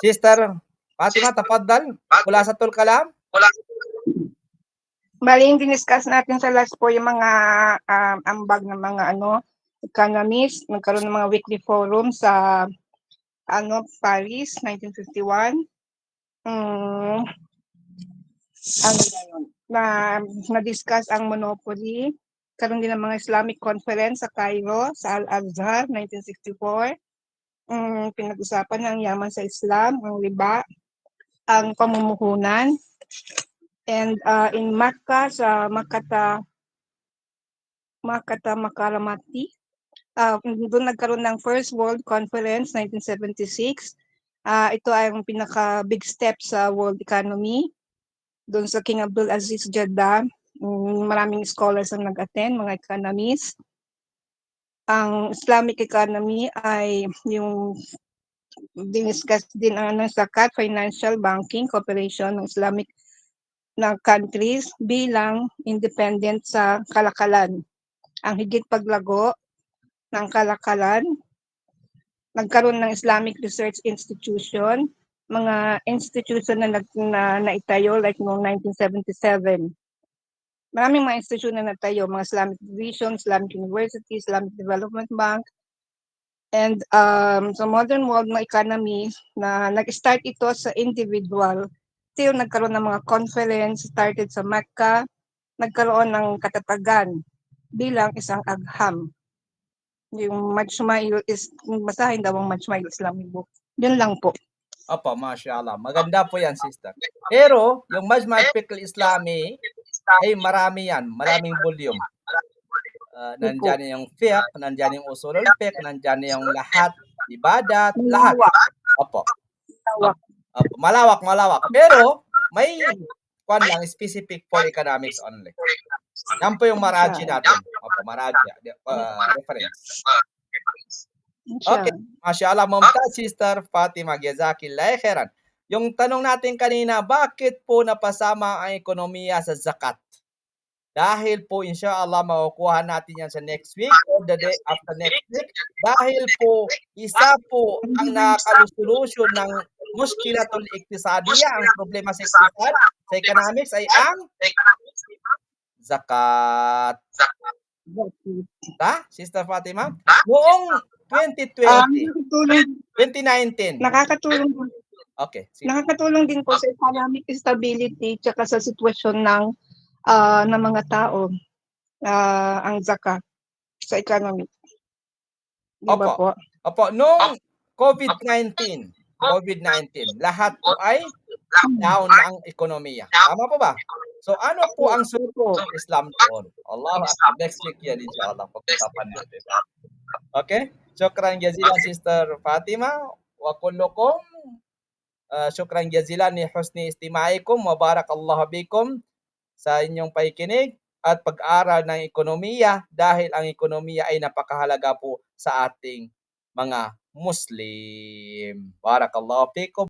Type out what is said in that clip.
Sister Fatima, tafaddal. Khulasatul kalam. Bali, yung diniscuss natin sa last po yung mga ambag ng mga economists. Nagkaroon ng mga weekly forum sa Paris, 1951. Ano na yun? Na-discuss ang monopoly. Karoon din ng mga Islamic conference sa Cairo, sa Al-Azhar, 1964. Pinag-usapan ng yaman sa Islam, ang riba, ang pamumuhunan. And in Makkah, sa Makaramati, doon nagkaroon ng First World Conference, 1976. Ito ay ang pinaka-big step sa world economy. Doon sa King Abdul Aziz Jeddah, maraming scholars ang nag-attend, mga economists. Ang Islamic economy ay yung diniscuss din ang zakat, financial, banking, cooperation ng Islamic na countries bilang independent sa kalakalan. Ang higit paglago ng kalakalan, nagkaroon ng Islamic Research Institution, mga institution na naitayo like noong 1977. Maraming mga institusyon na natayo, mga Islamic Division, Islamic University, Islamic Development Bank. And sa modern world ng economy, na nag-start ito sa individual, still nagkaroon ng mga conference, started sa Mecca, nagkaroon ng katatagan bilang isang agham. Yung Majmail is, basahin daw ang Majmail Islamic book. Yun lang po. Opo, mashallah. Maganda po yan, sister. Pero, yung Majma' al-Fiqh al-Islami, ay marami yan. Maraming volume. Nandyan yung fiqh, nandyan yung usulul fiqh, nandyan yung lahat, ibadat, lahat. Opo. Opo. Malawak. Pero, may lang, specific for economics only. Yan po yung maraji natin. Opo, maraji. Reference. Okay. Mashallah, Mumtaz, Sister Fatima, Jazakillah khairan. Yung tanong natin kanina, bakit po napasama ang ekonomiya sa zakat? Dahil po inshallah makukuha natin yan sa next week or the day after next week. Dahil po isa po ang nakakalusyolusyon ng mushkilatul iktisadiyya, ang problema sa iktisad, sa economics ay ang zakat. Sister Fatima? Noong 2019. Nakakatulong. Okay. Sige. Nakakatulong din po sa economic stability tsaka sa sitwasyon ng mga tao ang zakat sa economy. Di ba po? Opo. Noong COVID-19, lahat po ay down na ang ekonomiya. Tama po ba? So ano po ang sunod ng Islam doon? Allahu Akbar. Next week yan inshallah pag-usapan natin. Okay? Syukran jazilan Sister Fatima wa kullukum syukran jazilan ni husni istimaikum wa barakallahu bikum sa inyong pakikinig at pag-aral ng ekonomiya dahil ang ekonomiya ay napakahalaga po sa ating mga Muslim. Barakallahu fikum.